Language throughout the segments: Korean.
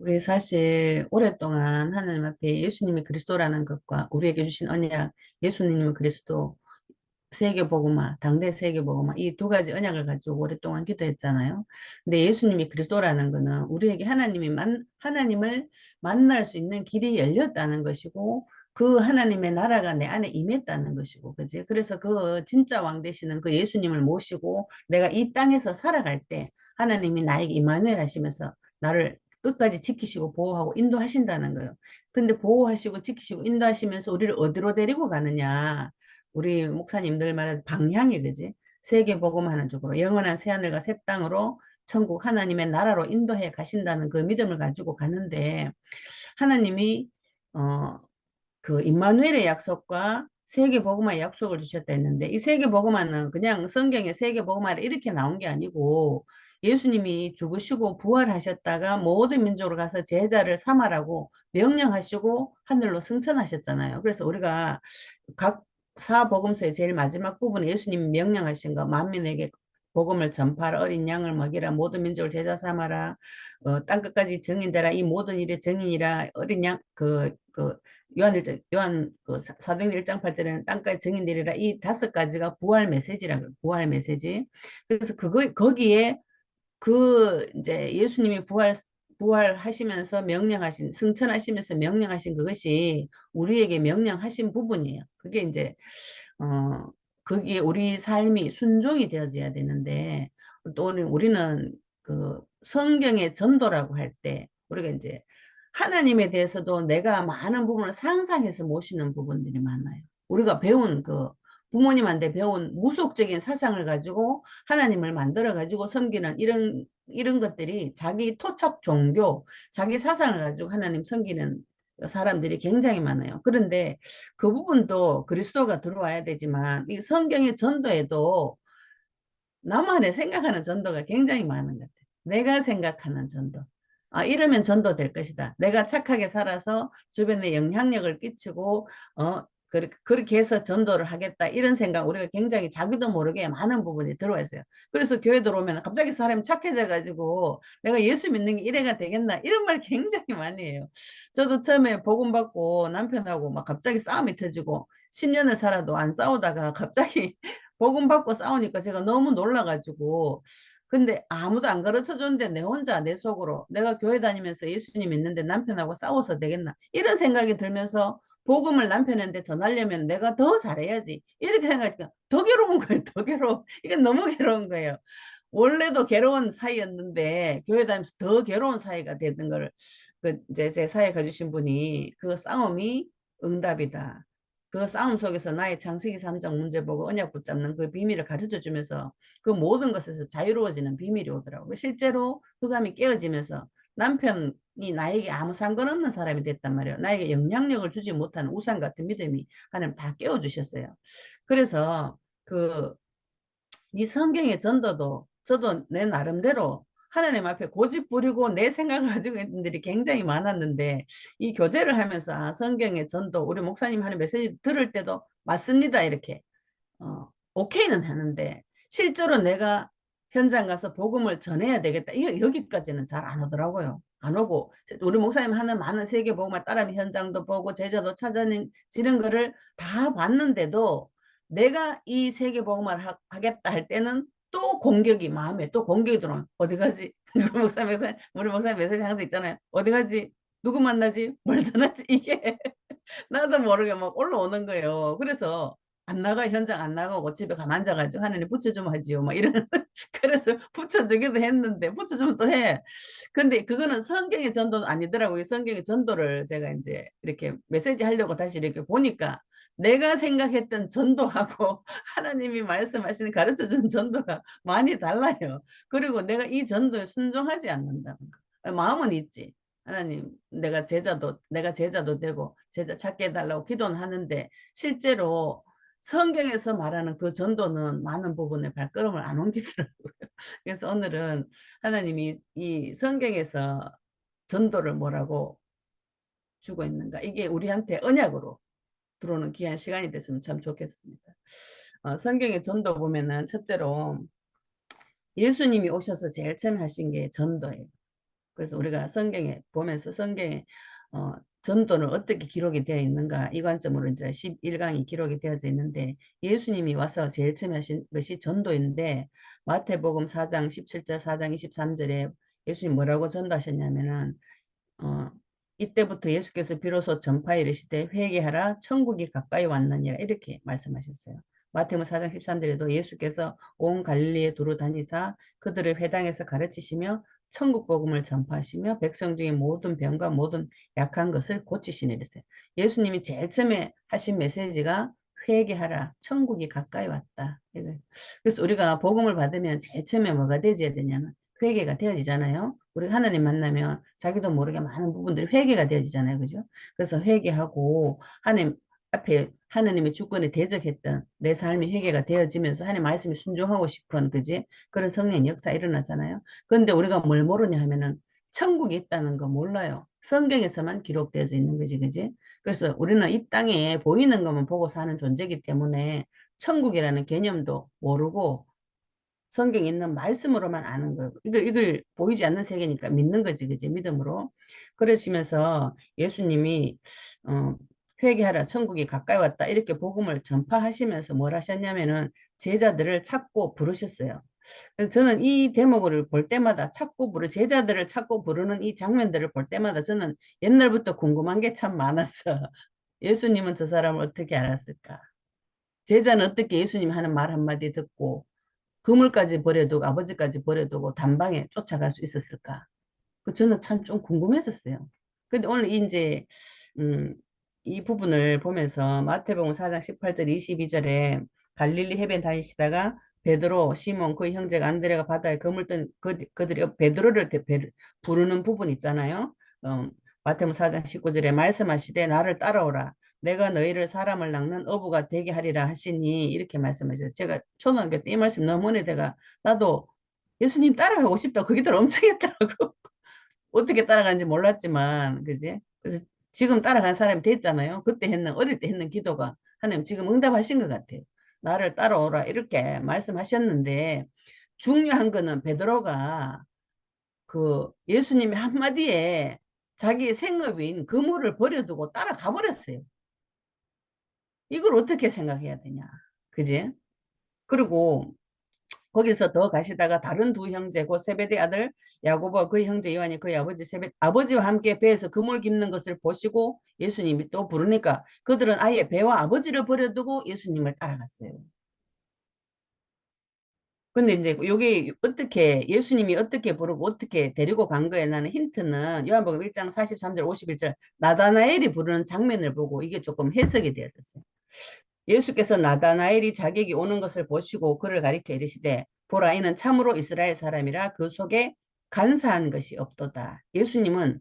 우리 사실 오랫동안 하나님 앞에 예수님이 그리스도라는 것과 우리에게 주신 언약, 예수님이 그리스도, 세계복음화, 당대 세계복음화 이 두 가지 언약을 가지고 오랫동안 기도했잖아요. 근데 예수님이 그리스도라는 것은 우리에게 하나님을 만날 수 있는 길이 열렸다는 것이고 그 하나님의 나라가 내 안에 임했다는 것이고, 그지? 그래서 그 진짜 왕 되시는 그 예수님을 모시고 내가 이 땅에서 살아갈 때 하나님이 나에게 임마누엘 하시면서 나를 끝까지 지키시고 보호하고 인도하신다는 거예요. 근데 보호하시고 지키시고 인도하시면서 우리를 어디로 데리고 가느냐? 우리 목사님들 말하는 방향이 되지. 세계 복음하는 쪽으로 영원한 새하늘과 새 땅으로 천국 하나님의 나라로 인도해 가신다는 그 믿음을 가지고 가는데 하나님이 어 그 임마누엘의 약속과 세계 복음화의 약속을 주셨다 했는데 이 세계 복음화는 그냥 성경에 세계 복음화를 이렇게 나온 게 아니고 예수님이 죽으시고 부활하셨다가 모든 민족으로 가서 제자를 삼아라고 명령하시고 하늘로 승천하셨잖아요. 그래서 우리가 각 사복음서의 제일 마지막 부분에 예수님이 명령하신 거 만민에게 복음을 전파하라 어린 양을 먹이라 모든 민족을 제자 삼아라 땅끝까지 증인되라 이 모든 일의 증인이라 어린 양그 요한 그 사도행전 1장 8절에는 땅까지 증인되리라 이 다섯 가지가 부활 메시지라 부활 메시지. 그래서 그거 거기에 그 이제 예수님이 부활하시면서 명령하신 승천하시면서 명령하신 그것이 우리에게 명령하신 부분이에요. 그게 이제 어 거기에 우리 삶이 순종이 되어져야 되는데 또 우리는 그 성경의 전도라고 할 때 우리가 이제 하나님에 대해서도 내가 많은 부분을 상상해서 모시는 부분들이 많아요. 우리가 배운 그 부모님한테 배운 무속적인 사상을 가지고 하나님을 만들어 가지고 섬기는 이런 것들이 자기 토착 종교, 자기 사상을 가지고 하나님 섬기는 사람들이 굉장히 많아요. 그런데 그 부분도 그리스도가 들어와야 되지만 이 성경의 전도에도 나만의 생각하는 전도가 굉장히 많은 것 같아요. 내가 생각하는 전도. 아, 이러면 전도 될 것이다. 내가 착하게 살아서 주변에 영향력을 끼치고, 그렇게 해서 전도를 하겠다. 이런 생각, 우리가 굉장히 자기도 모르게 많은 부분이 들어와 있어요. 그래서 교회 들어오면 갑자기 사람이 착해져가지고, 내가 예수 믿는 게 이래가 되겠나? 이런 말 굉장히 많이 해요. 저도 처음에 복음 받고 남편하고 막 갑자기 싸움이 터지고, 10년을 살아도 안 싸우다가 갑자기 복음 받고 싸우니까 제가 너무 놀라가지고 근데 아무도 안 가르쳐 줬는데 내 혼자 내 속으로 내가 교회 다니면서 예수님 믿는데 남편하고 싸워서 되겠나 이런 생각이 들면서 복음을 남편한테 전하려면 내가 더 잘해야지 이렇게 생각하니까 더 괴로운 거예요. 더 괴로워. 이건 너무 괴로운 거예요. 원래도 괴로운 사이였는데 교회 다니면서 더 괴로운 사이가 되는 걸 그 이제 제 사회 가주신 분이 그 싸움이 응답이다. 그 싸움 속에서 나의 창세기 3장 문제 보고 언약 붙잡는 그 비밀을 가르쳐 주면서 그 모든 것에서 자유로워지는 비밀이 오더라고요. 실제로 흑암이 깨어지면서 남편이 나에게 아무 상관없는 사람이 됐단 말이에요. 나에게 영향력을 주지 못하는 우상 같은 믿음이 하나님 다 깨워주셨어요. 그래서 그 이 성경의 전도도 저도 내 나름대로 하나님 앞에 고집 부리고 내 생각을 가지고 있는 분들이 굉장히 많았는데 이 교제를 하면서 아, 성경의 전도 우리 목사님 하는 메시지 들을 때도 맞습니다 이렇게 오케이는 하는데 실제로 내가 현장 가서 복음을 전해야 되겠다. 여기까지는 잘 안 오더라고요. 안 오고 우리 목사님 하는 많은 세계 복음을 따르는 현장도 보고 제자도 찾아지는 거를 다 봤는데도 내가 이 세계 복음을 하겠다 할 때는 또 공격이 마음에 또 공격이 들어와. 어디 가지? 우리 목사님 메시지 항상 있잖아요. 어디 가지? 누구 만나지? 뭘 전하지? 이게 나도 모르게 막 올라오는 거예요. 그래서 안 나가 현장 안 나가고 집에 가만 앉아가지고 하나님 붙여주면 하지요. 막 이런 그래서 붙여주기도 했는데 붙여주면 또 해. 근데 그거는 성경의 전도는 아니더라고요. 성경의 전도를 제가 이제 이렇게 메시지 하려고 다시 이렇게 보니까 내가 생각했던 전도하고 하나님이 말씀하시는 가르쳐주는 전도가 많이 달라요. 그리고 내가 이 전도에 순종하지 않는다는 거. 마음은 있지. 하나님, 내가 제자도 되고, 제자 찾게 해달라고 기도는 하는데, 실제로 성경에서 말하는 그 전도는 많은 부분에 발걸음을 안 옮기더라고요. 그래서 오늘은 하나님이 이 성경에서 전도를 뭐라고 주고 있는가? 이게 우리한테 언약으로 들어오는 귀한 시간이 됐으면 참 좋겠습니다. 성경의 전도 보면은 첫째로 예수님이 오셔서 제일 처음 하신 게 전도예요. 그래서 우리가 성경에 보면서 성경에 어, 전도는 어떻게 기록이 되어 있는가 이 관점으로 이제 11강이 기록이 되어져 있는데 예수님이 와서 제일 처음 하신 것이 전도인데 마태복음 4장 17절 4장 23절에 예수님 뭐라고 전도하셨냐면은 어, 이때부터 예수께서 비로소 전파에 이르시되 회개하라 천국이 가까이 왔느니라 이렇게 말씀하셨어요. 마태복음 4장 13절에도 예수께서 온 갈릴리에 두루 다니사 그들을 회당에서 가르치시며 천국 복음을 전파하시며 백성 중에 모든 병과 모든 약한 것을 고치시니 이랬어요. 예수님이 제일 처음에 하신 메시지가 회개하라 천국이 가까이 왔다. 그래서 우리가 복음을 받으면 제일 처음에 뭐가 되어야 되냐면 회개가 되어지잖아요. 우리 하나님 만나면 자기도 모르게 많은 부분들이 회개가 되어지잖아요. 그죠? 그래서 회개하고 하나님 앞에 하나님의 주권에 대적했던 내 삶이 회개가 되어지면서 하나님 말씀에 순종하고 싶은 그지? 그런 성령 역사 일어나잖아요. 그런데 우리가 뭘 모르냐 하면은 천국이 있다는 거 몰라요. 성경에서만 기록되어져 있는 거지, 그지? 그래서 우리는 이 땅에 보이는 것만 보고 사는 존재이기 때문에 천국이라는 개념도 모르고 성경에 있는 말씀으로만 아는 거예요. 이걸 보이지 않는 세계니까 믿는 거지, 그지? 믿음으로. 그러시면서 예수님이, 어, 회개하라, 천국이 가까이 왔다. 이렇게 복음을 전파하시면서 뭘 하셨냐면은 제자들을 찾고 부르셨어요. 저는 이 대목을 볼 때마다 제자들을 찾고 부르는 이 장면들을 볼 때마다 저는 옛날부터 궁금한 게 참 많았어. 예수님은 저 사람을 어떻게 알았을까? 제자는 어떻게 예수님 하는 말 한마디 듣고 그물까지 버려두고 아버지까지 버려두고 단방에 쫓아갈 수 있었을까? 그 저는 참 좀 궁금했었어요. 근데 오늘 이제 음, 이 부분을 보면서 마태복음 4장 18절 22절에 갈릴리 해변 다니시다가 베드로, 시몬, 그 형제가 안드레가 바다에 그물 뜬 그들이 베드로를 부르는 부분 있잖아요. 마태복음 4장 19절에 말씀하시되 나를 따라오라. 내가 너희를 사람을 낚는 어부가 되게 하리라 하시니 이렇게 말씀하셨어요. 제가 초등학교 때 이 말씀 너무 은혜돼가 나도 예수님 따라가고 싶다. 그게들 엄청 했더라고. 어떻게 따라가는지 몰랐지만, 그지? 그래서 지금 따라간 사람이 됐잖아요. 그때 했는, 어릴 때 했는 기도가 하나님 지금 응답하신 것 같아요. 나를 따라오라. 이렇게 말씀하셨는데, 중요한 거는 베드로가 그 예수님의 한마디에 자기의 생업인 그물을 버려두고 따라가 버렸어요. 이걸 어떻게 생각해야 되냐. 그지? 그리고 거기서 더 가시다가 다른 두 형제 곧 세베대 아들 야고보와 그 형제 요한이 그의 아버지와 함께 배에서 그물 깁는 것을 보시고 예수님이 또 부르니까 그들은 아예 배와 아버지를 버려두고 예수님을 따라갔어요. 근데 이제 요게 어떻게 예수님이 어떻게 부르고 어떻게 데리고 간 거에 나는 힌트는 요한복음 1장 43절 51절 나다나엘이 부르는 장면을 보고 이게 조금 해석이 되어졌어요. 예수께서 나다나엘이 자객이 오는 것을 보시고 그를 가리켜 이르시되 보라 이는 참으로 이스라엘 사람이라 그 속에 간사한 것이 없도다. 예수님은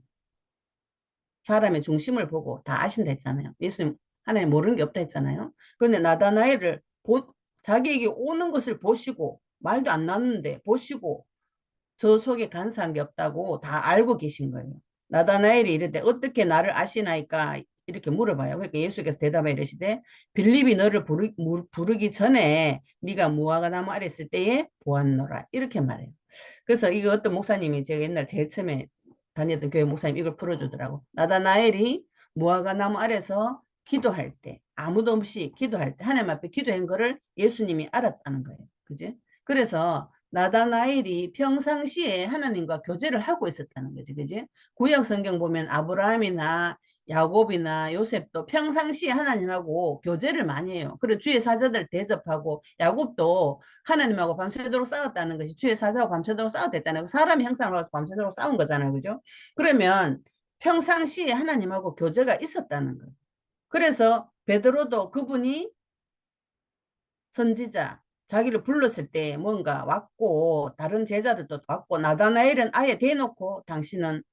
사람의 중심을 보고 다 아신다 했잖아요. 예수님 하나님 모르는 게 없다 했잖아요. 그런데 나다나엘을 자기에게 오는 것을 보시고 말도 안 나왔는데 보시고 저 속에 간사한 게 없다고 다 알고 계신 거예요. 나다나엘이 이르되 어떻게 나를 아시나이까 이렇게 물어봐요. 그러니까 예수께서 대답해 이르시되 빌립이 너를 부르기 전에 네가 무화과나무 아래 있을 때에 보았노라 이렇게 말해요. 그래서 이거 어떤 목사님이 제가 옛날 제일 처음에 다녔던 교회 목사님 이걸 풀어주더라고. 나다나엘이 무화과나무 아래서 기도할 때 아무도 없이 기도할 때 하나님 앞에 기도한 거를 예수님이 알았다는 거예요. 그지? 그래서 나다나엘이 평상시에 하나님과 교제를 하고 있었다는 거지, 그지? 구약 성경 보면 아브라함이나 야곱이나 요셉도 평상시에 하나님하고 교제를 많이 해요. 그리고 주의 사자들 대접하고 야곱도 하나님하고 밤새도록 싸웠다는 것이 주의 사자하고 밤새도록 싸웠댔잖아요. 사람이 형상을 봐서 밤새도록 싸운 거잖아요, 그죠? 그러면 평상시에 하나님하고 교제가 있었다는 거예요. 그래서 베드로도 그분이 선지자 자기를 불렀을 때 뭔가 왔고 다른 제자들도 왔고 나다나엘은 아예 대놓고 당신은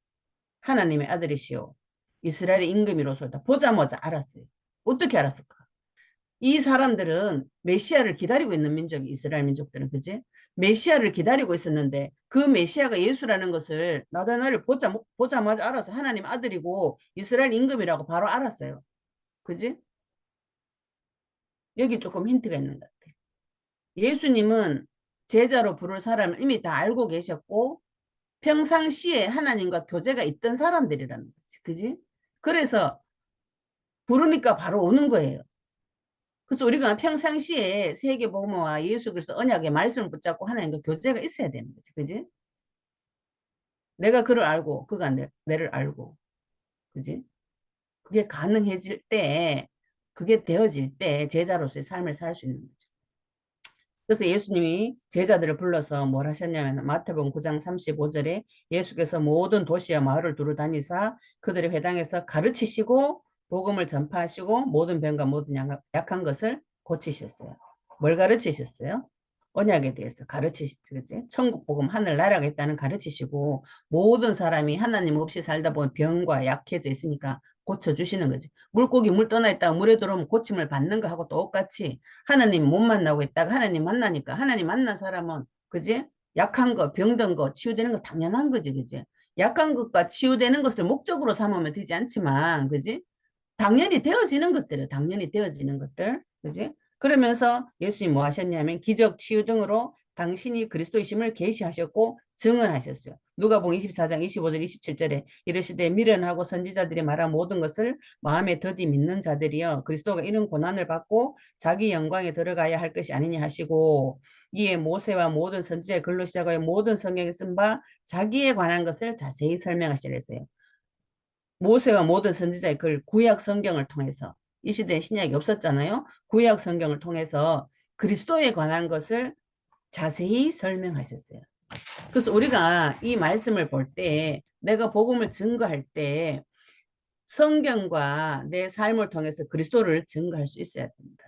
하나님의 아들이시오. 이스라엘의 임금이로소이다. 보자마자 알았어요. 어떻게 알았을까? 이 사람들은 메시아를 기다리고 있는 민족이 이스라엘 민족들은 그지? 메시아를 기다리고 있었는데 그 메시아가 예수라는 것을 나다나엘을 보자마자 알아서 하나님 아들이고 이스라엘 임금이라고 바로 알았어요. 그지? 여기 조금 힌트가 있는 것 같아요. 예수님은 제자로 부를 사람을 이미 다 알고 계셨고 평상시에 하나님과 교제가 있던 사람들이라는 거지. 그지? 그래서 부르니까 바로 오는 거예요. 그래서 우리가 평상시에 세계복음화 예수 그리스도 언약의 말씀을 붙잡고 하나님과 교제가 있어야 되는 거지. 그지? 내가 그를 알고 그가 내를 알고. 그지? 그게 가능해질 때, 그게 되어질 때 제자로서의 삶을 살 수 있는 거죠. 그래서 예수님이 제자들을 불러서 뭘 하셨냐면 마태복음 9장 35절에 예수께서 모든 도시와 마을을 두루 다니사 그들의 회당에서 가르치시고 복음을 전파하시고 모든 병과 모든 약한 것을 고치셨어요. 뭘 가르치셨어요? 언약에 대해서 가르치시지. 천국 복음 하늘 나라가 있다는 가르치시고 모든 사람이 하나님 없이 살다 보면 병과 약해져 있으니까 고쳐주시는 거지. 물고기 물 떠나 있다가 물에 들어오면 고침을 받는 거하고 똑같이 하나님 못 만나고 있다가 하나님 만나니까 하나님 만난 사람은 그지? 약한 거, 병든 거, 치유되는 거 당연한 거지, 그지? 약한 것과 치유되는 것을 목적으로 삼으면 되지 않지만, 그지? 당연히 되어지는 것들을 당연히 되어지는 것들 그지 그러면서 예수님 뭐 하셨냐면 기적 치유 등으로 당신이 그리스도이심을 계시하셨고 증언하셨어요. 누가복음 24장 25절 27절에 이르시되 미련하고 선지자들이 말한 모든 것을 마음에 더디 믿는 자들이여 그리스도가 이런 고난을 받고 자기 영광에 들어가야 할 것이 아니냐 하시고 이에 모세와 모든 선지자의 글로 시작하여 모든 성경에 쓴 바 자기에 관한 것을 자세히 설명하시라 했어요. 모세와 모든 선지자의 글 구약 성경을 통해서 이 시대에 신약이 없었잖아요. 구약 성경을 통해서 그리스도에 관한 것을 자세히 설명하셨어요. 그래서 우리가 이 말씀을 볼 때 내가 복음을 증거할 때 성경과 내 삶을 통해서 그리스도를 증거할 수 있어야 됩니다.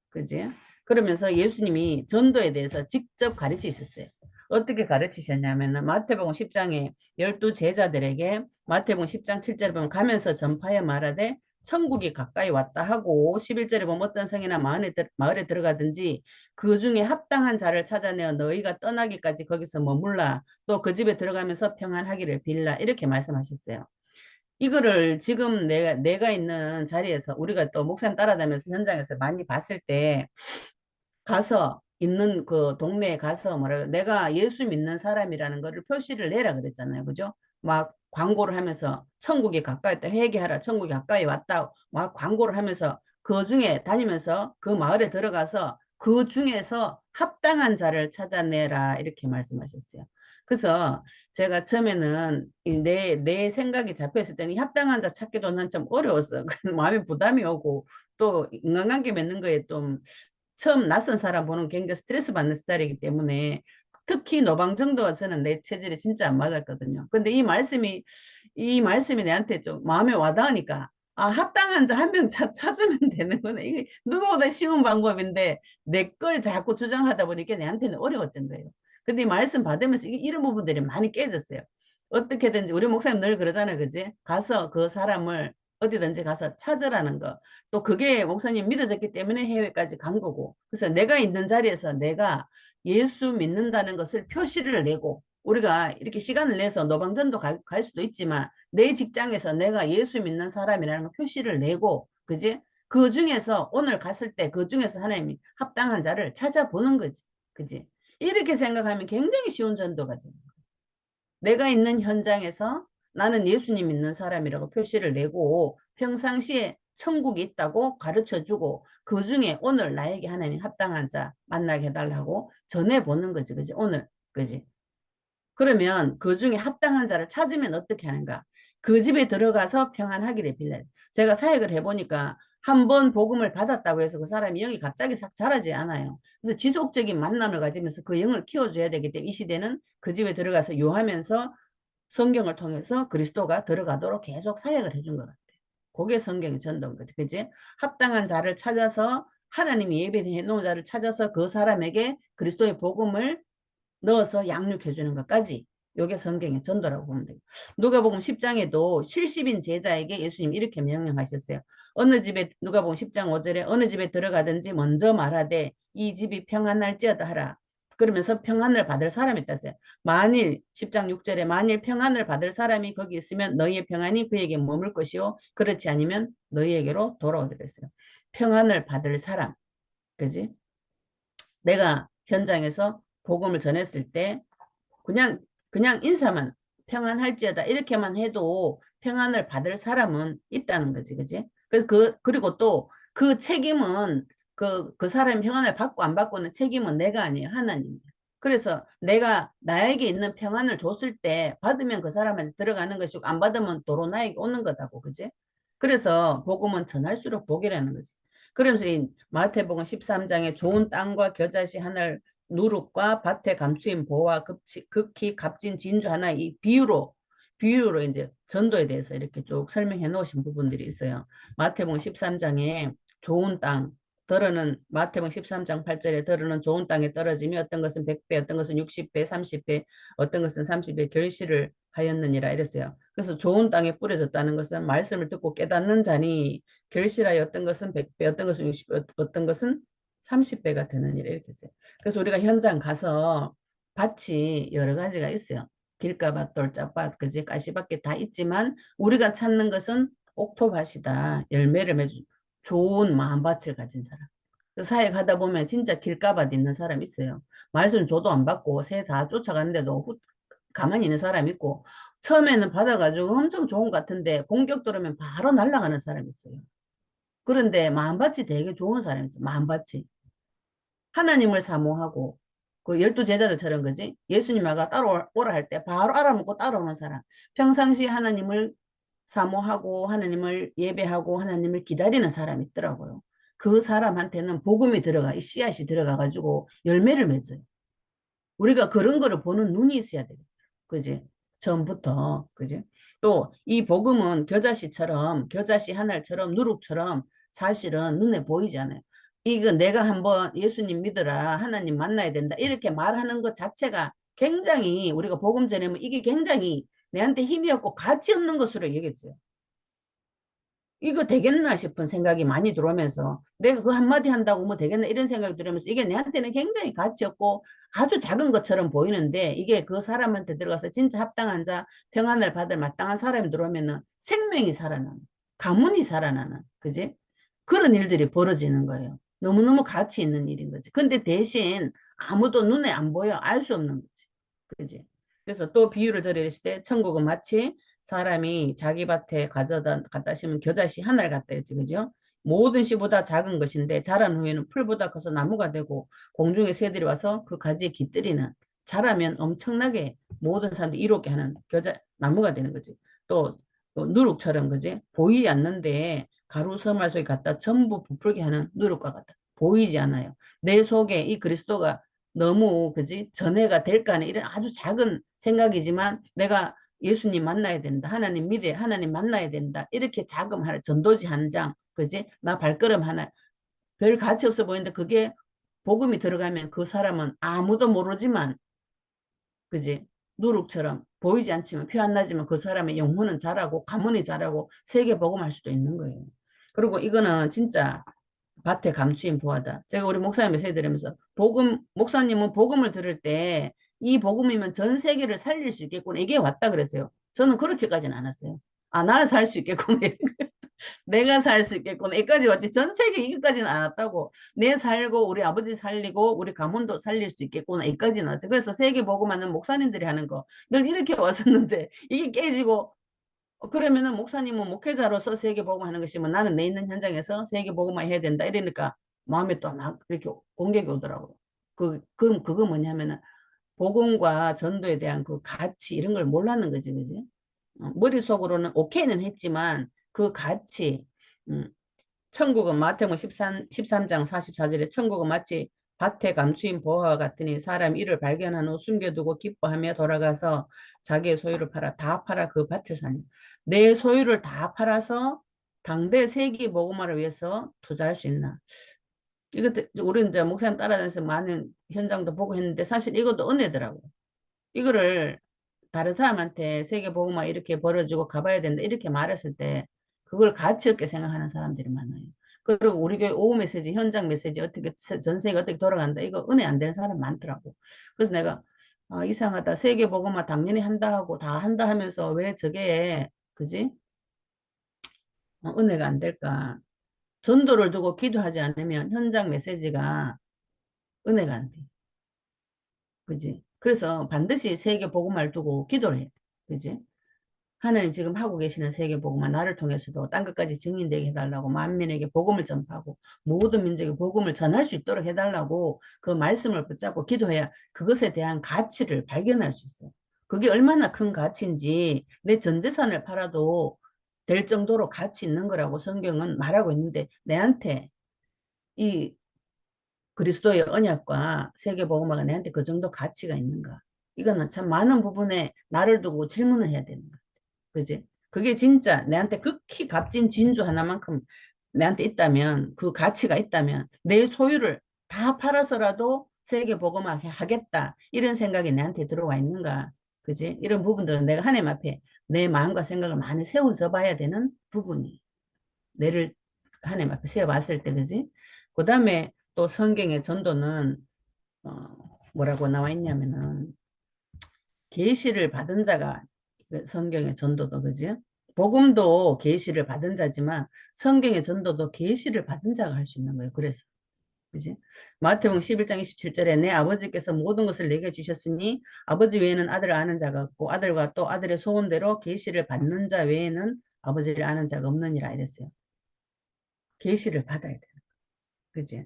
그지? 그러면서 예수님이 전도에 대해서 직접 가르치셨어요. 어떻게 가르치셨냐면 마태복음 10장에 12 제자들에게 마태복음 10장 7절에 보면 가면서 전파해 말하되 천국이 가까이 왔다 하고 11절에 보면 어떤 성이나 마을에 들어가든지 그 중에 합당한 자를 찾아내어 너희가 떠나기까지 거기서 머물라 또 그 집에 들어가면서 평안하기를 빌라 이렇게 말씀하셨어요. 이거를 지금 내가 있는 자리에서 우리가 또 목사님 따라다니면서 현장에서 많이 봤을 때 가서 있는 그 동네에 가서 뭐라 내가 예수 믿는 사람이라는 거를 표시를 내라 그랬잖아요. 그죠? 막 광고를 하면서 천국이 가까이 있다. 회개하라. 천국이 가까이 왔다. 막 광고를 하면서 그 중에 다니면서 그 마을에 들어가서 그 중에서 합당한 자를 찾아내라. 이렇게 말씀하셨어요. 그래서 제가 처음에는 내 생각이 잡혔을 때는 합당한 자 찾기도 난 좀 어려웠어. 마음에 부담이 오고 또 인간관계 맺는 거에 좀 처음 낯선 사람 보는 굉장히 스트레스 받는 스타일이기 때문에 특히 노방정도가 저는 내 체질에 진짜 안 맞았거든요. 근데 이 말씀이 내한테 좀 마음에 와닿으니까 아, 합당한 자 한 명 찾으면 되는구나. 이게 누구보다 쉬운 방법인데 내 걸 자꾸 주장하다 보니까 내한테는 어려웠던 거예요. 근데 이 말씀 받으면서 이런 부분들이 많이 깨졌어요. 어떻게든지 우리 목사님 늘 그러잖아요. 그지? 가서 그 사람을 어디든지 가서 찾으라는 거. 또 그게 목사님 믿어졌기 때문에 해외까지 간 거고. 그래서 내가 있는 자리에서 내가 예수 믿는다는 것을 표시를 내고 우리가 이렇게 시간을 내서 노방전도 갈 수도 있지만 내 직장에서 내가 예수 믿는 사람이라는 걸 표시를 내고 그지? 그 중에서 오늘 갔을 때 그 중에서 하나님이 합당한 자를 찾아보는 거지. 그지? 이렇게 생각하면 굉장히 쉬운 전도가 돼요. 내가 있는 현장에서 나는 예수님 믿는 사람이라고 표시를 내고 평상시에 천국이 있다고 가르쳐주고 그 중에 오늘 나에게 하나님 합당한 자 만나게 해달라고 전해보는 거지. 그지? 오늘. 그지? 그러면 그 중에 합당한 자를 찾으면 어떻게 하는가? 그 집에 들어가서 평안하기를 빌라요. 제가 사역을 해보니까 한 번 복음을 받았다고 해서 그 사람이 영이 갑자기 싹 자라지 않아요. 그래서 지속적인 만남을 가지면서 그 영을 키워줘야 되기 때문에 이 시대는 그 집에 들어가서 요하면서 성경을 통해서 그리스도가 들어가도록 계속 사역을 해준 것 같아요. 그게 성경의 전도인 거지. 그지? 합당한 자를 찾아서 하나님이 예배해 놓은 자를 찾아서 그 사람에게 그리스도의 복음을 넣어서 양육해 주는 것까지 요게 성경의 전도라고 보면 돼요. 누가복음 10장에도 70인 제자에게 예수님 이렇게 명령하셨어요. 어느 집에 누가복음 10장 5절에 어느 집에 들어가든지 먼저 말하되 이 집이 평안할지어다 하라. 그러면서 평안을 받을 사람이 있다어요. 만일 10장 6절에 만일 평안을 받을 사람이 거기 있으면 너희의 평안이 그에게 머물 것이요 그렇지 않으면 너희에게로 돌아오리라 했어요. 평안을 받을 사람. 그지? 내가 현장에서 복음을 전했을 때 그냥 인사만 평안할지어다 이렇게만 해도 평안을 받을 사람은 있다는 거지, 그지? 그리고 또 그 책임은 그 사람이 평안을 받고 안 받고는 책임은 내가 아니에요. 하나님이에요. 그래서 내가 나에게 있는 평안을 줬을 때 받으면 그 사람한테 들어가는 것이고 안 받으면 도로 나에게 오는 거다고, 그지? 그래서 복음은 전할수록 복이라는 거지. 그러면서 이 마태복음 13장에 좋은 땅과 겨자씨 하늘 누룩과 밭에 감추인 보와 극히 값진 진주 하나 이 비유로 이제 전도에 대해서 이렇게 쭉 설명해 놓으신 부분들이 있어요. 마태복음 13장에 좋은 땅, 더러는 마태복음 13장 8절에 더러는 좋은 땅에 떨어지며 어떤 것은 100배, 어떤 것은 60배, 30배, 어떤 것은 30배 결실을 하였느니라 이랬어요. 그래서 좋은 땅에 뿌려졌다는 것은 말씀을 듣고 깨닫는 자니 결실하여 어떤 것은 100배, 어떤 것은 60배, 어떤 것은 30배가 되느니라 이렇게 했어요. 그래서 우리가 현장 가서 밭이 여러 가지가 있어요. 길가밭, 돌짝밭, 그지, 가시밭이 다 있지만 우리가 찾는 것은 옥토밭이다. 열매를 맺은 좋은 마음밭을 가진 사람. 그 사회 가다 보면 진짜 길가밭 있는 사람 있어요. 말씀 줘도 안 받고 새 다 쫓아갔는데도 가만히 있는 사람 있고 처음에는 받아가지고 엄청 좋은 것 같은데 공격 들으면 바로 날아가는 사람이 있어요. 그런데 마음밭이 되게 좋은 사람이 있어요. 마음밭이. 하나님을 사모하고 그 열두 제자들처럼 그지? 예수님하고 따라오라 할 때 바로 알아먹고 따라오는 사람. 평상시 하나님을 사모하고 하나님을 예배하고 하나님을 기다리는 사람이 있더라고요. 그 사람한테는 복음이 들어가, 이 씨앗이 들어가 가지고 열매를 맺어요. 우리가 그런 거를 보는 눈이 있어야 돼요. 그지? 처음부터. 그지? 또 이 복음은 겨자씨 하늘처럼 누룩처럼 사실은 눈에 보이지 않아요. 이거 내가 한번 예수님 믿어라. 하나님 만나야 된다. 이렇게 말하는 것 자체가 굉장히 우리가 복음 전하면 이게 굉장히 내한테 힘이 없고 가치 없는 것으로 여겨져요. 이거 되겠나 싶은 생각이 많이 들어오면서 내가 그 한마디 한다고 뭐 되겠나 이런 생각이 들으면서 이게 내한테는 굉장히 가치 없고 아주 작은 것처럼 보이는데 이게 그 사람한테 들어가서 진짜 합당한 자 평안을 받을 마땅한 사람이 들어오면은 생명이 살아나는 가문이 살아나는 그지? 그런 일들이 벌어지는 거예요. 너무너무 가치 있는 일인 거지. 근데 대신 아무도 눈에 안 보여 알 수 없는 거지. 그지? 그래서 또 비유를 드렸을 때 천국은 마치 사람이 자기 밭에 갖다 심은 겨자씨 하나를 갖다 했지, 그죠? 모든 씨보다 작은 것인데 자란 후에는 풀보다 커서 나무가 되고 공중의 새들이 와서 그 가지에 깃들이는 자라면 엄청나게 모든 사람들이 이롭게 하는 나무가 되는 거지. 또 누룩처럼 그지? 보이지 않는데 가루 서말 속에 갖다 전부 부풀게 하는 누룩과 같다. 보이지 않아요. 내 속에 이 그리스도가 너무 그지 전해가 될까 하는 이런 아주 작은 생각이지만 내가 예수님 만나야 된다. 하나님 믿어야 하나님 만나야 된다. 이렇게 자금하나 전도지 한 장, 그지? 나 발걸음 하나 별 가치 없어 보이는데 그게 복음이 들어가면 그 사람은 아무도 모르지만 그지? 누룩처럼 보이지 않지만 표 안 나지만 그 사람의 영혼은 자라고 가문이 자라고 세계 복음할 수도 있는 거예요. 그리고 이거는 진짜 밭에 감추인 보화다. 제가 우리 목사님 메시지 들으면서 목사님은 복음을 들을 때 이 복음이면 전 세계를 살릴 수 있겠구나. 이게 왔다 그랬어요. 저는 그렇게까지는 않았어요. 아, 나는 살 수 있겠구나. 내가 살 수 있겠구나. 여기까지 왔지. 전 세계 이것까지는 안 왔다고. 내 살고 우리 아버지 살리고 우리 가문도 살릴 수 있겠구나. 여기까지는 왔지. 그래서 세계 복음하는 목사님들이 하는 거 늘 이렇게 왔었는데 이게 깨지고 그러면은 목사님은 목회자로서 세계 복음하는 것이면 나는 내 있는 현장에서 세계 복음만 해야 된다. 이러니까 마음에 또 막 이렇게 공격이 오더라고요. 그거 뭐냐면은 복음과 전도에 대한 그 가치 이런 걸 몰랐는 거지, 그지? 머릿속으로는 오케이는 했지만 그 가치, 음, 천국은 마태복음 13장 44절에 천국은 마치 밭에 감추인 보화와 같으니 사람 이를 발견한 후 숨겨두고 기뻐하며 돌아가서 자기의 소유를 팔아 다 팔아 그 밭을 사니 내 소유를 다 팔아서 당대 세계 복음화를 위해서 투자할 수 있나? 이것도 우리 이제 목사님 따라다니면서 많은 현장도 보고 했는데 사실 이것도 은혜더라고요. 이거를 다른 사람한테 세계 복음화 이렇게 벌어지고 가봐야 된다 이렇게 말했을 때 그걸 가치 없게 생각하는 사람들이 많아요. 그리고 우리 교회 오후 메시지, 현장 메시지 어떻게 전 세계가 어떻게 돌아간다 이거 은혜 안 되는 사람 많더라고. 그래서 내가 이상하다 세계 복음화 당연히 한다 하고 다 한다 하면서 왜 저게 그지? 은혜가 안 될까? 전도를 두고 기도하지 않으면 현장 메시지가 은혜가 안 돼. 그지? 그래서 반드시 세계 복음화를 두고 기도를 해. 그지? 하나님 지금 하고 계시는 세계복음화 나를 통해서도 땅 끝까지 증인되게 해달라고 만민에게 복음을 전파하고 모든 민족에 복음을 전할 수 있도록 해달라고 그 말씀을 붙잡고 기도해야 그것에 대한 가치를 발견할 수 있어요. 그게 얼마나 큰 가치인지 내 전 재산을 팔아도 될 정도로 가치 있는 거라고 성경은 말하고 있는데 내한테 이 그리스도의 언약과 세계복음화가 내한테 그 정도 가치가 있는가? 이거는 참 많은 부분에 나를 두고 질문을 해야 되는 거야. 그지? 그게 진짜 내한테 극히 값진 진주 하나만큼 내한테 있다면, 그 가치가 있다면, 내 소유를 다 팔아서라도 세계 복음화 하겠다. 이런 생각이 내한테 들어와 있는가? 그지? 이런 부분들은 내가 하나님 앞에 내 마음과 생각을 많이 세워서 봐야 되는 부분이. 내를 하나님 앞에 세워봤을 때, 그지? 그 다음에 또 성경의 전도는, 뭐라고 나와 있냐면은, 계시를 받은 자가 성경의 전도도 그지? 복음도 계시를 받은 자지만 성경의 전도도 계시를 받은 자가 할 수 있는 거예요. 그래서 그지? 마태복음 11장 27절에 내 아버지께서 모든 것을 내게 주셨으니 아버지 외에는 아들을 아는 자가 없고 아들과 또 아들의 소원대로 계시를 받는 자 외에는 아버지를 아는 자가 없느니라 이랬어요. 계시를 받아야 돼. 그지?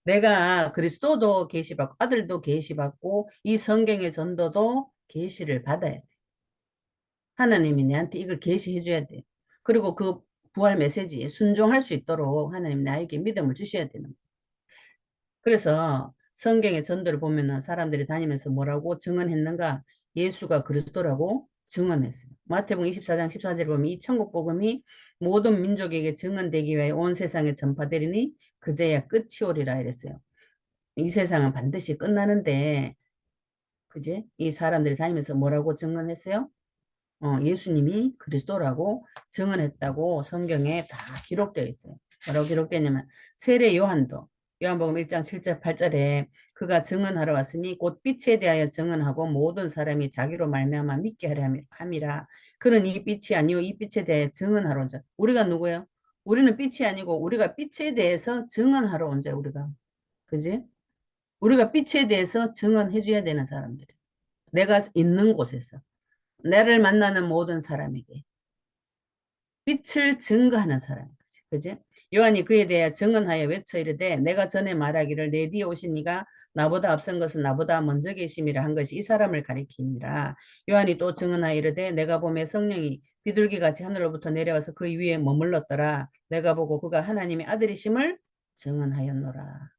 내가 그리스도도 계시받고 아들도 계시받고 이 성경의 전도도 계시를 받아야 돼. 하나님이 내한테 이걸 계시해 줘야 돼. 그리고 그 부활 메시지에 순종할 수 있도록 하나님 나에게 믿음을 주셔야 되는 거예요. 그래서 성경의 전도를 보면은 사람들이 다니면서 뭐라고 증언했는가? 예수가 그리스도라고 증언했어요. 마태복음 24장 14절에 보면 이 천국 복음이 모든 민족에게 증언되기 위하여 온 세상에 전파되리니 그제야 끝이 오리라 이랬어요. 이 세상은 반드시 끝나는데 그지? 이 사람들이 다니면서 뭐라고 증언했어요? 예수님이 그리스도라고 증언했다고 성경에 다 기록되어 있어요. 뭐라고 기록되냐면 세례 요한도 요한복음 1장 7절 8절에 그가 증언하러 왔으니 곧 빛에 대하여 증언하고 모든 사람이 자기로 말미암아 믿게 하려 함이라. 그는 이 빛이 아니요 이 빛에 대해 증언하러 온 자. 우리가 누구예요? 우리는 빛이 아니고 우리가 빛에 대해서 증언하러 온 자. 우리가 그지? 우리가 빛에 대해서 증언해 줘야 되는 사람들. 내가 있는 곳에서 나를 만나는 모든 사람에게 빛을 증거하는 사람인 거지. 그지? 요한이 그에 대해 증언하여 외쳐 이르되 내가 전에 말하기를 내 뒤에 오신 이가 나보다 앞선 것은 나보다 먼저 계심이라 한 것이 이 사람을 가리키니라. 요한이 또 증언하여 이르되 내가 보매 성령이 비둘기같이 하늘로부터 내려와서 그 위에 머물렀더라. 내가 보고 그가 하나님의 아들이심을 증언하였노라.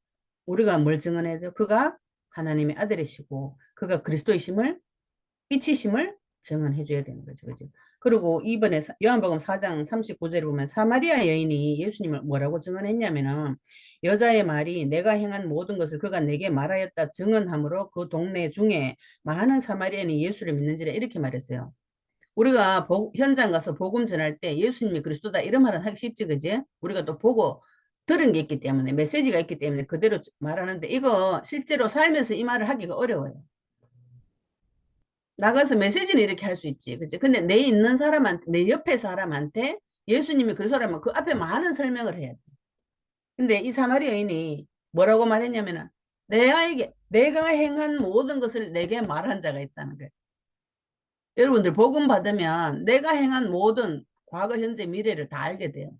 우리가 뭘 증언해야 돼요? 그가 하나님의 아들이시고 그가 그리스도이심을 빛이심을 증언해 줘야 되는 거죠. 그죠? 그리고 이번에 요한복음 4장 39절에 보면 사마리아 여인이 예수님을 뭐라고 증언했냐면은 여자의 말이 내가 행한 모든 것을 그가 내게 말하였다 증언함으로 그 동네 중에 많은 사마리아인이 예수를 믿는지라 이렇게 말했어요. 우리가 현장 가서 복음 전할 때 예수님이 그리스도다 이런 말은 하기 쉽지 그지? 우리가 또 보고 들은 게 있기 때문에 메시지가 있기 때문에 그대로 말하는데 이거 실제로 살면서 이 말을 하기가 어려워요. 나가서 메시지는 이렇게 할 수 있지. 그치? 근데 내 있는 사람한테, 내 옆에 사람한테 예수님이 그리스도라면 그 앞에 많은 설명을 해야 돼. 근데 이 사마리아 여인이 뭐라고 말했냐면은 내가 행한 모든 것을 내게 말한 자가 있다는 거예요. 여러분들 복음 받으면 내가 행한 모든 과거, 현재, 미래를 다 알게 돼요.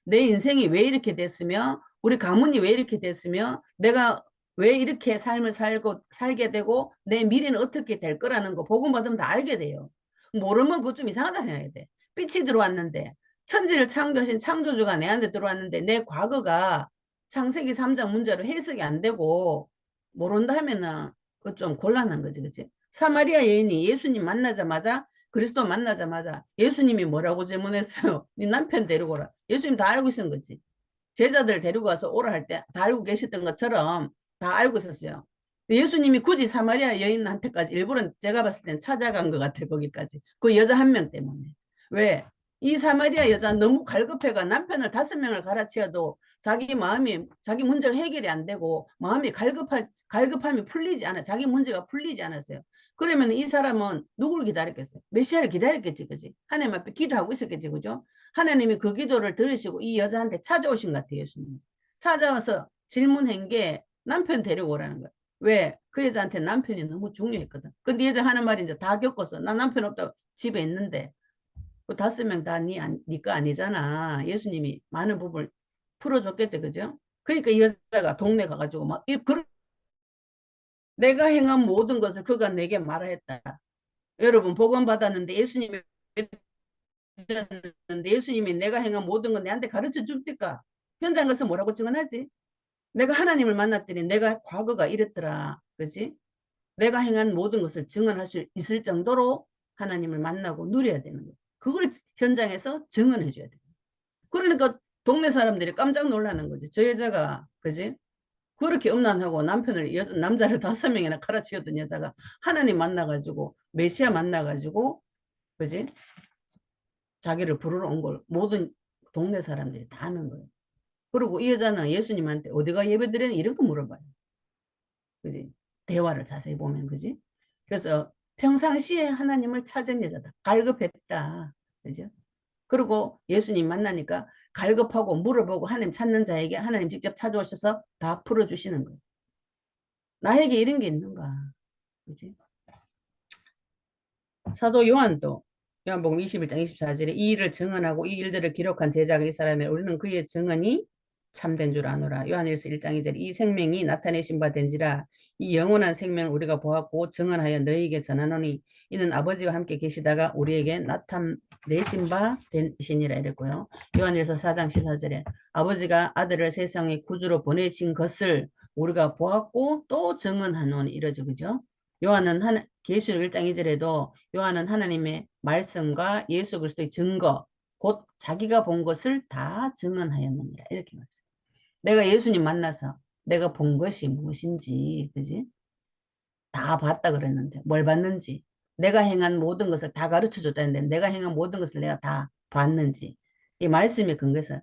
내 인생이 왜 이렇게 됐으며 우리 가문이 왜 이렇게 됐으며 내가 왜 이렇게 삶을 살게 되고 내 미래는 어떻게 될 거라는 거 복음 받으면 다 알게 돼요. 모르면 그거 좀 이상하다 생각해야 돼. 빛이 들어왔는데 천지를 창조하신 창조주가 내한테 들어왔는데 내 과거가 창세기 3장 문제로 해석이 안 되고 모른다 하면은 그 좀 곤란한 거지, 그치? 사마리아 여인이 예수님 만나자마자 그리스도 만나자마자 예수님이 뭐라고 질문했어요? 네 남편 데리고 오라. 예수님 다 알고 있었던 거지. 제자들 데리고 와서 오라 할 때 다 알고 계셨던 것처럼 다 알고 있었어요. 예수님이 굳이 사마리아 여인한테까지 일부러 제가 봤을 땐 찾아간 것 같아 거기까지. 그 여자 한 명 때문에. 왜? 이 사마리아 여자 너무 갈급해가 남편을 5명을 갈아치워도 자기 마음이 자기 문제가 해결이 안 되고 마음이 갈급함이 풀리지 않아. 자기 문제가 풀리지 않았어요. 그러면 이 사람은 누구를 기다렸겠어요? 메시아를 기다렸겠지, 그지? 하나님 앞에 기도하고 있었겠지, 그죠? 하나님이 그 기도를 들으시고 이 여자한테 찾아오신 것 같아요, 예수님. 찾아와서 질문한 게 남편 데리고 오라는 거예요. 왜? 그 여자한테 남편이 너무 중요했거든. 근데 여자 하는 말이 이제 다 겪었어. 나 남편 없다고 집에 있는데. 그 5명 다 니 거 아니잖아. 예수님이 많은 부분을 풀어줬겠죠. 그죠? 그러니까 이 여자가 동네 가가지고 막, 내가 행한 모든 것을 그가 내게 말하였다. 여러분, 복음 받았는데 예수님이 믿었는데 예수님이 내가 행한 모든 건 내한테 가르쳐 줄 때까 현장 가서 뭐라고 증언하지? 내가 하나님을 만났더니 내가 과거가 이랬더라. 그지? 내가 행한 모든 것을 증언할 수 있을 정도로 하나님을 만나고 누려야 되는 거예요. 그걸 현장에서 증언해 줘야 돼요. 그러니까 동네 사람들이 깜짝 놀라는 거지. 저 여자가, 그지? 그렇게 음란하고 남자를 5명이나 갈아치웠던 여자가 하나님 만나가지고, 메시아 만나가지고, 그지? 자기를 부르러 온 걸 모든 동네 사람들이 다 아는 거예요. 그리고 이 여자는 예수님한테 어디가 예배드리는 이런 거 물어봐요. 그지? 대화를 자세히 보면, 그지? 그래서 평상시에 하나님을 찾은 여자다. 갈급했다. 그죠? 그리고 예수님 만나니까 갈급하고 물어보고 하나님 찾는 자에게 하나님 직접 찾아오셔서 다 풀어주시는 거예요. 나에게 이런 게 있는가? 그지? 사도 요한도 요한복음 21장 24절에 이 일을 증언하고 이 일들을 기록한 제자가 이 사람이 우리는 그의 증언이 참된 줄 아노라. 요한일서 1장 2절 이 생명이 나타내신 바 된지라 이 영원한 생명을 우리가 보았고 증언하여 너희에게 전하노니 이는 아버지와 함께 계시다가 우리에게 나타내신 바 되시니라 이랬고요. 요한일서 4장 14절에 아버지가 아들을 세상에 구주로 보내신 것을 우리가 보았고 또 증언하노니 이러죠. 그죠? 요한은 계시록 1장 2절에도 요한은 하나님의 말씀과 예수 그리스도의 증거 곧 자기가 본 것을 다 증언하였느니라 이렇게 말했어요. 내가 예수님 만나서 내가 본 것이 무엇인지 그지? 다 봤다 그랬는데 뭘 봤는지 내가 행한 모든 것을 다 가르쳐 줬다는데 내가 행한 모든 것을 내가 다 봤는지 이 말씀에 근거해서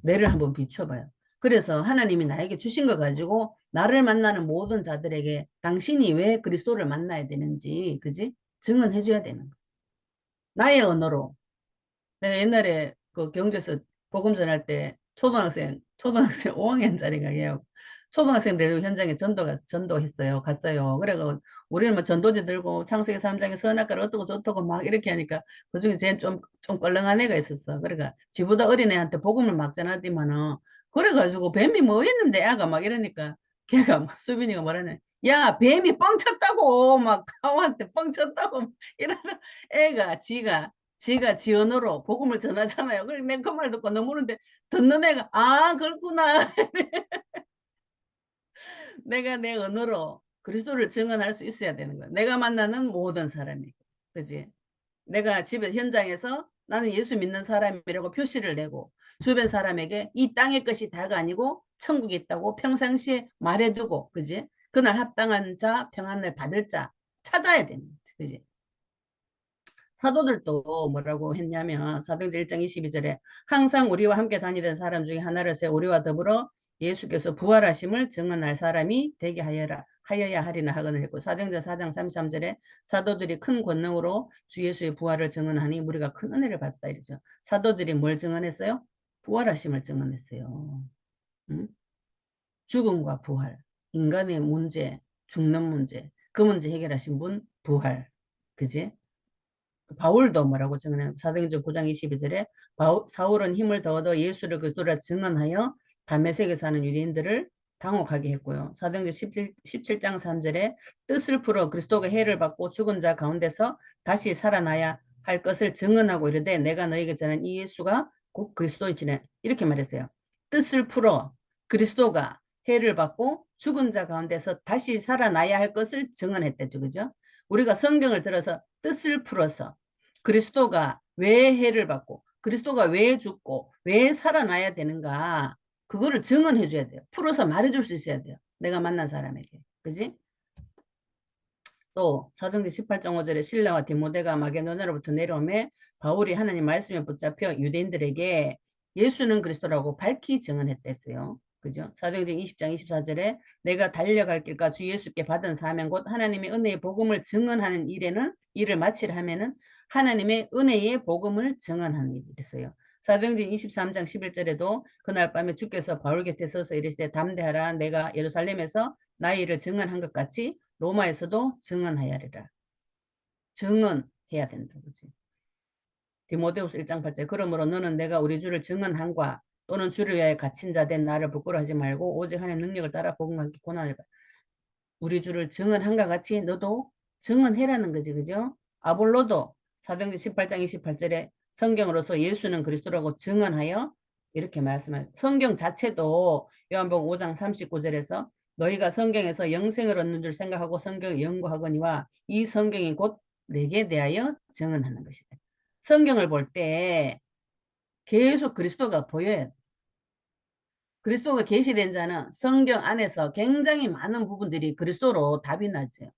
내를 한번 비춰봐요. 그래서 하나님이 나에게 주신 거 가지고 나를 만나는 모든 자들에게 당신이 왜 그리스도를 만나야 되는지 그지? 증언해 줘야 되는 거야. 나의 언어로. 내가 옛날에 그 경주에서 복음 전할 때 초등학생 5학년짜리가 해요. 초등학생들 현장에 전도했어요. 갔어요. 그래가 우리는 뭐 전도지 들고 창세기 3장에 선악과를 어떻고 저떻고 막 이렇게 하니까 그중에 쟤는 좀 껄렁한 애가 있었어. 그러니까 지보다 어린 애한테 복음을 막 전하더만은 그래가지고 뱀이 뭐 했는데 애가 막 이러니까 걔가 막 수빈이가 뭐라네. 야, 뱀이 뻥 쳤다고 막 가오한테 뻥 쳤다고 이러는 애가 지가 지 언어로 복음을 전하잖아요. 그래 내가 그 말 듣고 넘어오는데 듣는 애가 아 그렇구나. 내가 내 언어로 그리스도를 증언할 수 있어야 되는 거야. 내가 만나는 모든 사람이. 그지? 내가 집에 현장에서 나는 예수 믿는 사람이라고 표시를 내고 주변 사람에게 이 땅의 것이 다가 아니고 천국이 있다고 평상시에 말해두고 그지? 그날 합당한 자 평안을 받을 자 찾아야 되는 거지. 그지? 사도들도 뭐라고 했냐면 사도행전 1장 22절에 항상 우리와 함께 다니던 사람 중에 하나를 세 우리와 더불어 예수께서 부활하심을 증언할 사람이 되게 하여야 하리나 하거늘 했고 사도행전 4장 33절에 사도들이 큰 권능으로 주 예수의 부활을 증언하니 우리가 큰 은혜를 받다 이러죠. 사도들이 뭘 증언했어요? 부활하심을 증언했어요. 응? 죽음과 부활, 인간의 문제, 죽는 문제, 그 문제 해결하신 분 부활. 그지? 바울도 뭐라고 증언해? 사도행전 9장 22절에 사울은 힘을 더 얻어 예수를 그리스도라 증언하여 다메섹에 사는 유대인들을 당혹하게 했고요. 사도행전 17장 3절에 뜻을 풀어 그리스도가 해를 받고 죽은 자 가운데서 다시 살아나야 할 것을 증언하고 이르되 내가 너에게 전한 이 예수가 곧 그리스도이지라 이렇게 말했어요. 뜻을 풀어 그리스도가 해를 받고 죽은 자 가운데서 다시 살아나야 할 것을 증언했대죠. 그죠? 우리가 성경을 들어서 뜻을 풀어서 그리스도가 왜 해를 받고 그리스도가 왜 죽고 왜 살아나야 되는가 그거를 증언해 줘야 돼요. 풀어서 말해줄 수 있어야 돼요. 내가 만난 사람에게. 그지? 또 사도행전 18장 5절에 실라와 디모데가 마게도냐로부터 내려오매 바울이 하나님 말씀에 붙잡혀 유대인들에게 예수는 그리스도라고 밝히 증언했댔어요. 그죠? 사도행전 20장 24절에 내가 달려갈 길과 주 예수께 받은 사명 곧 하나님의 은혜의 복음을 증언하는 일을 마치려 하면은 하나님의 은혜의 복음을 증언하는 일이 있어요. 사도행전 23장 11절에도 그날 밤에 주께서 바울 곁에 서서 이르시되 담대하라 내가 예루살렘에서 나의 일을 증언한 것 같이 로마에서도 증언해야 하리라. 증언해야 된다. 그치? 디모데후서 1장 8절 그러므로 너는 내가 우리 주를 증언한과 또는 주를 위하여 갇힌 자 된 나를 부끄러워하지 말고 오직 하나님의 능력을 따라 복음과 함께 고난을 받 우리 주를 증언한과 같이 너도 증언해라는 거지. 그죠? 아볼로도 사도행전 18장 28절에 성경으로서 예수는 그리스도라고 증언하여 이렇게 말씀해요. 성경 자체도 요한복음 5장 39절에서 너희가 성경에서 영생을 얻는 줄 생각하고 성경을 연구하거니와 이 성경이 곧 내게 대하여 증언하는 것이다. 성경을 볼 때 계속 그리스도가 보여야 돼. 그리스도가 계시된 자는 성경 안에서 굉장히 많은 부분들이 그리스도로 답이 나죠.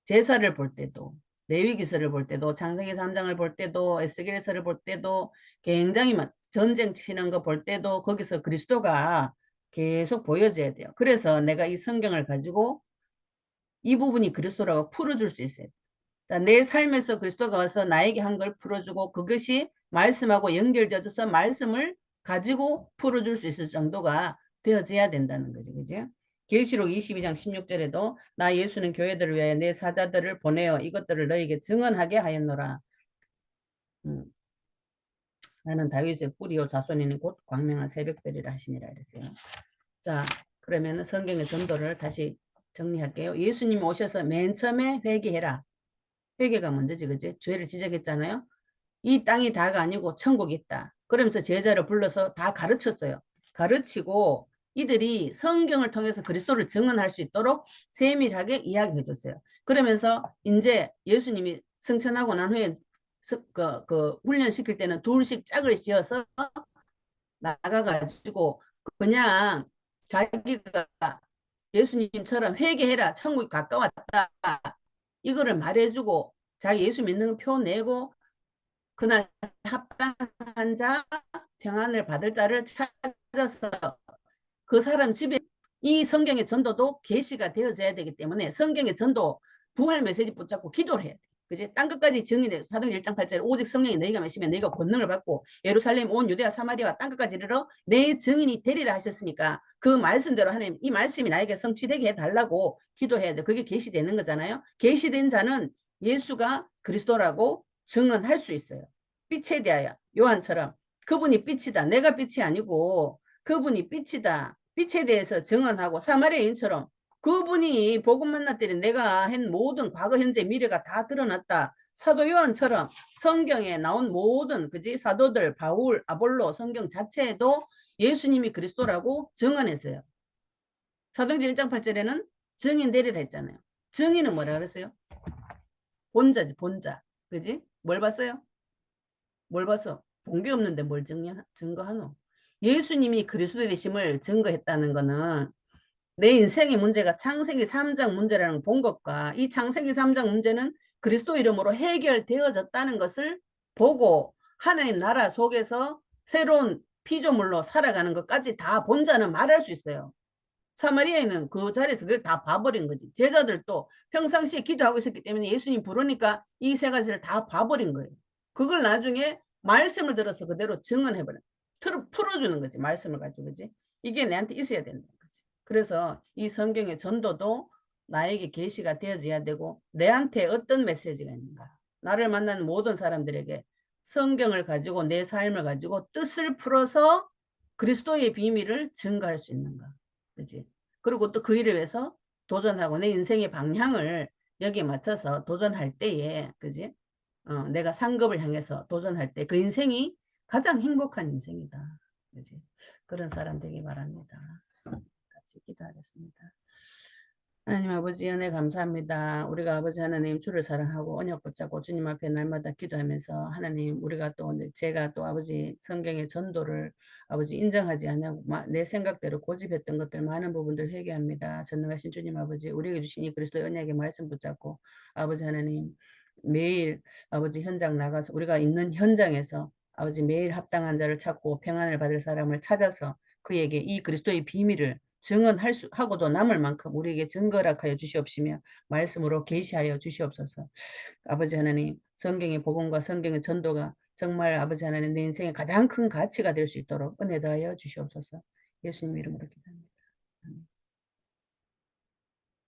제사를 볼 때도, 레위기서를 볼 때도, 창세기 3장을 볼 때도, 에스겔서를 볼 때도 굉장히 전쟁 치는 거 볼 때도 거기서 그리스도가 계속 보여져야 돼요. 그래서 내가 이 성경을 가지고 이 부분이 그리스도라고 풀어줄 수 있어요. 내 삶에서 그리스도가 와서 나에게 한 걸 풀어주고 그것이 말씀하고 연결되어져서 말씀을 가지고 풀어줄 수 있을 정도가 되어져야 된다는 거지. 그지? 계시록 22장 16절에도 나 예수는 교회들을 위하여 내 사자들을 보내어 이것들을 너에게 증언하게 하였노라. 나는 다윗의 뿌리요 자손이니 곧 광명한 새벽별이라 하시니라 그랬어요. 자, 그러면 성경의 전도를 다시 정리할게요. 예수님이 오셔서 맨 처음에 회개해라. 회개가 먼저지, 그지? 죄를 지적했잖아요. 이 땅이 다가 아니고 천국이 있다. 그러면서 제자를 불러서 다 가르쳤어요. 가르치고 이들이 성경을 통해서 그리스도를 증언할 수 있도록 세밀하게 이야기해 줬어요. 그러면서 이제 예수님이 승천하고 난 후에 훈련시킬 때는 둘씩 짝을 지어서 나가가지고 그냥 자기가 예수님처럼 회개해라. 천국이 가까웠다. 이거를 말해주고 자기 예수 믿는 표 내고 그날 합당한 자 평안을 받을 자를 찾아서 그 사람 집에 이 성경의 전도도 계시가 되어져야 되기 때문에 성경의 전도 부활 메시지 붙잡고 기도를 해야 돼. 그지? 땅 끝까지 증인해 사도행전 1장 8절 오직 성령이 너희가 마시면 너희가 권능을 받고 예루살렘 온 유대와 사마리아와 땅 끝까지 이르러 내 증인이 되리라 하셨으니까 그 말씀대로 하나님 이 말씀이 나에게 성취되게 해달라고 기도해야 돼. 그게 계시되는 거잖아요. 계시된 자는 예수가 그리스도라고 증언할 수 있어요. 빛에 대하여 요한처럼 그분이 빛이다. 내가 빛이 아니고 그분이 빛이다. 빛에 대해서 증언하고 사마리아인처럼 그분이 복음 만났더니 내가 한 모든 과거 현재 미래가 다 드러났다. 사도 요한처럼 성경에 나온 모든 그지 사도들 바울 아볼로 성경 자체에도 예수님이 그리스도라고 증언했어요. 사도행전 1장 8절에는 증인 되리라 했잖아요. 증인은 뭐라 그랬어요? 본자지 본자. 그지? 뭘 봤어요? 뭘 봤어? 본 게 없는데 뭘 증거하노? 예수님이 그리스도 되심을 증거했다는 거는 내 인생의 문제가 창세기 3장 문제라는 본 것과 이 창세기 3장 문제는 그리스도 이름으로 해결되어졌다는 것을 보고 하나님 나라 속에서 새로운 피조물로 살아가는 것까지 다 본 자는 말할 수 있어요. 사마리아인은 그 자리에서 그걸 다 봐버린 거지. 제자들도 평상시에 기도하고 있었기 때문에 예수님 부르니까 이 세 가지를 다 봐버린 거예요. 그걸 나중에 말씀을 들어서 그대로 증언해버려. 풀어주는 거지. 말씀을 가지고. 그지? 이게 내한테 있어야 된다. 거지. 그래서 이 성경의 전도도 나에게 계시가 되어져야 되고 내한테 어떤 메시지가 있는가. 나를 만나는 모든 사람들에게 성경을 가지고 내 삶을 가지고 뜻을 풀어서 그리스도의 비밀을 증거할 수 있는가. 그지? 그리고 또 그 일을 위해서 도전하고 내 인생의 방향을 여기에 맞춰서 도전할 때에, 그지? 내가 상급을 향해서 도전할 때 그 인생이 가장 행복한 인생이다. 그지? 그런 사람 되기 바랍니다. 같이 기도하겠습니다. 하나님 아버지 은혜 감사합니다. 우리가 아버지 하나님 주를 사랑하고 언약 붙잡고 주님 앞에 날마다 기도하면서 하나님 우리가 또 제가 또 아버지 성경의 전도를 아버지 인정하지 않냐고 내 생각대로 고집했던 것들 많은 부분들 회개합니다. 전능하신 주님 아버지 우리에게 주신 이 그리스도의 언약의 말씀 붙잡고 아버지 하나님 매일 아버지 현장 나가서 우리가 있는 현장에서 아버지 매일 합당한 자를 찾고 평안을 받을 사람을 찾아서 그에게 이 그리스도의 비밀을 증언할 수 하고도 남을 만큼 우리에게 증거락하여 주시옵시며 말씀으로 계시하여 주시옵소서. 아버지 하나님 성경의 복음과 성경의 전도가 정말 아버지 하나님 내 인생의 가장 큰 가치가 될 수 있도록 은혜 더하여 주시옵소서. 예수님 이름으로 기도합니다.